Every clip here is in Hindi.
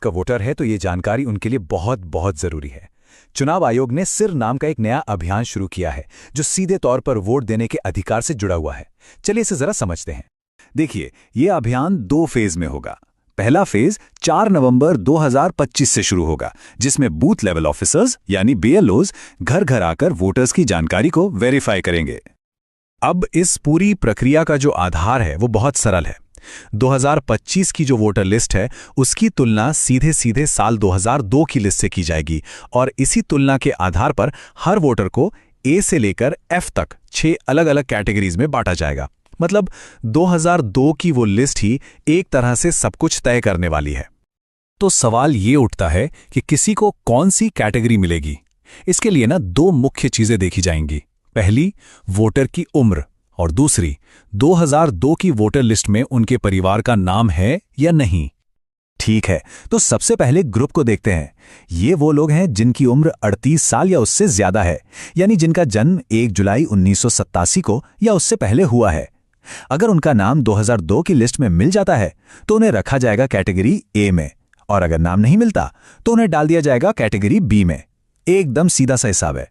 का वोटर है तो ये जानकारी उनके लिए बहुत बहुत जरूरी है। चुनाव आयोग ने सिर नाम का एक नया अभियान शुरू किया है जो सीधे तौर पर वोट देने के अधिकार से जुड़ा हुआ है। चलिए इसे जरा समझते हैं। देखिए, ये अभियान 2 फेज में होगा। पहला फेज 4 नवंबर 2025 से शुरू होगा, जिसमें बूथ लेवल ऑफिसर्स यानी बीएलओज घर घर आकर वोटर्स की जानकारी को वेरीफाई करेंगे। अब इस पूरी प्रक्रिया का जो आधार है वो बहुत सरल है। 2025 की जो वोटर लिस्ट है उसकी तुलना सीधे सीधे साल 2002 की लिस्ट से की जाएगी और इसी तुलना के आधार पर हर वोटर को ए से लेकर एफ तक 6 अलग अलग कैटेगरीज में बांटा जाएगा। मतलब 2002 की वो लिस्ट ही एक तरह से सब कुछ तय करने वाली है। तो सवाल ये उठता है कि किसी को कौन सी कैटेगरी मिलेगी। इसके लिए 2 मुख्य चीजें देखी जाएंगी। पहली, वोटर की उम्र, और दूसरी, 2002 की वोटर लिस्ट में उनके परिवार का नाम है या नहीं। ठीक है, तो सबसे पहले ग्रुप को देखते हैं। ये वो लोग हैं जिनकी उम्र 38 साल या उससे ज्यादा है, यानी जिनका जन्म 1 जुलाई 1987 को या उससे पहले हुआ है। अगर उनका नाम 2002 की लिस्ट में मिल जाता है तो उन्हें रखा जाएगा कैटेगरी ए में, और अगर नाम नहीं मिलता तो उन्हें डाल दिया जाएगा कैटेगरी बी में। एकदम सीधा सा हिसाब है।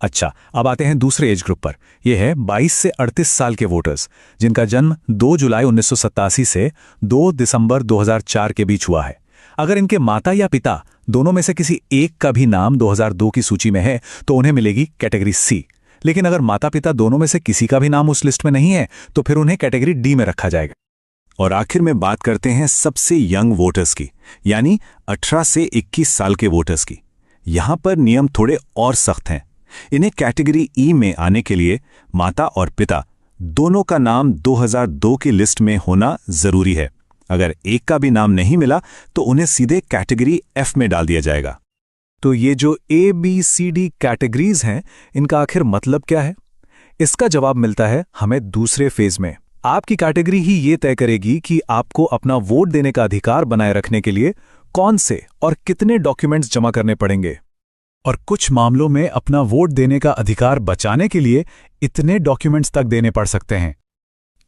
अच्छा, अब आते हैं दूसरे एज ग्रुप पर। यह है 22 से 38 साल के वोटर्स, जिनका जन्म 2 जुलाई 1987 से 2 दिसंबर 2004 के बीच हुआ है। अगर इनके माता या पिता दोनों में से किसी एक का भी नाम 2002 की सूची में है तो उन्हें मिलेगी कैटेगरी सी। लेकिन अगर माता पिता दोनों में से किसी का भी नाम उस लिस्ट में नहीं है तो फिर उन्हें कैटेगरी डी में रखा जाएगा। और आखिर में बात करते हैं सबसे यंग वोटर्स की, यानी 18 से 21 साल के वोटर्स की। यहां पर नियम थोड़े और सख्त हैं। इन्हें कैटेगरी ई में आने के लिए माता और पिता दोनों का नाम 2002 की लिस्ट में होना जरूरी है। अगर एक का भी नाम नहीं मिला तो उन्हें सीधे कैटेगरी एफ में डाल दिया जाएगा। तो ये जो A B C D categories हैं, इनका आखिर मतलब क्या है? इसका जवाब मिलता है हमें दूसरे फेज में। आपकी कैटेगरी ही ये तय करेगी कि आपको अपना वोट देने का अधिकार बनाए रखने के लिए कौन से और कितने डॉक्यूमेंट्स जमा करने पड़ेंगे, और कुछ मामलों में अपना वोट देने का अधिकार बचाने के लिए इतने डॉक्यूमेंट्स तक देने पड़ सकते हैं।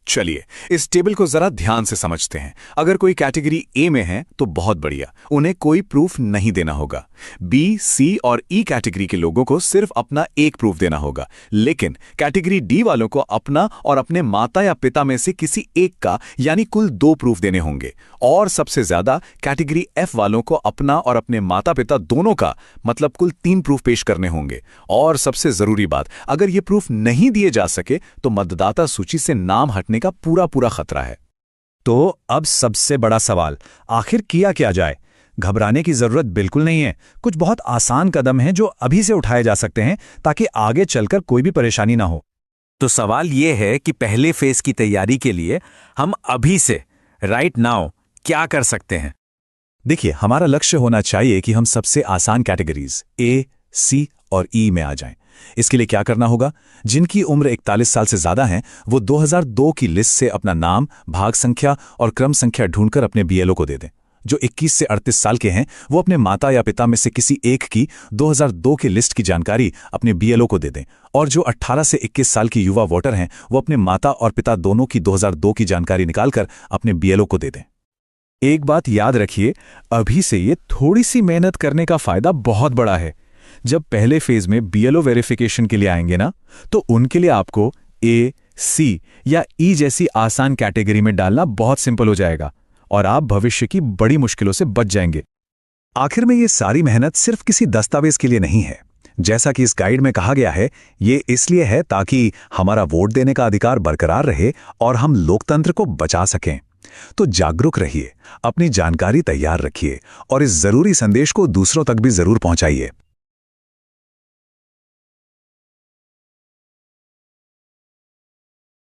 चलिए इस टेबल को जरा ध्यान से समझते हैं। अगर कोई कैटेगरी ए में है तो बहुत बढ़िया, उन्हें कोई प्रूफ नहीं देना होगा। बी, सी और ई कैटेगरी के लोगों को सिर्फ अपना एक प्रूफ देना होगा। लेकिन कैटेगरी डी वालों को अपना और अपने माता या पिता में से किसी एक का यानी कुल 2 प्रूफ देने होंगे। और सबसे ज्यादा कैटेगरी एफ वालों को अपना और अपने माता पिता दोनों का मतलब कुल 3 प्रूफ पेश करने होंगे। और सबसे जरूरी बात, अगर ये प्रूफ नहीं दिए जा सके तो मतदाता सूची से नाम हटने का पूरा खतरा है। तो अब सबसे बड़ा सवाल, आखिर किया क्या जाए? घबराने की जरूरत बिल्कुल नहीं है। कुछ बहुत आसान कदम हैं जो अभी से उठाए जा सकते हैं ताकि आगे चलकर कोई भी परेशानी ना हो। तो सवाल यह है कि पहले फेज की तैयारी के लिए हम अभी से राइट नाउ क्या कर सकते हैं? देखिए, हमारा लक्ष्य होना चाहिए कि हम सबसे आसान कैटेगरीज ए, सी और ई में आ जाएं। इसके लिए क्या करना होगा? जिनकी उम्र 41 साल से ज्यादा है वो 2002 की लिस्ट से अपना नाम, भाग संख्या और क्रम संख्या ढूंढकर अपने बीएलओ को दे दें। जो 21 से 38 साल के हैं वो अपने माता या पिता में से किसी एक की 2002 की लिस्ट की जानकारी अपने बीएलओ को दे दें। और जो 18 से 21 साल की युवा वोटर हैं वो अपने माता और पिता दोनों की 2002 की जानकारी निकालकर अपने बीएलओ को दे दें। एक बात याद रखिए, अभी से ये थोड़ी सी मेहनत करने का फायदा बहुत बड़ा है। जब पहले फेज में बीएलओ वेरिफिकेशन के लिए आएंगे ना, तो उनके लिए आपको ए, सी या ई जैसी आसान कैटेगरी में डालना बहुत सिंपल हो जाएगा और आप भविष्य की बड़ी मुश्किलों से बच जाएंगे। आखिर में ये सारी मेहनत सिर्फ किसी दस्तावेज के लिए नहीं है। जैसा कि इस गाइड में कहा गया है, ये इसलिए है ताकि हमारा वोट देने का अधिकार बरकरार रहे और हम लोकतंत्र को बचा सकें। तो जागरूक रहिए, अपनी जानकारी तैयार रखिए और इस जरूरी संदेश को दूसरों तक भी जरूर पहुंचाइए।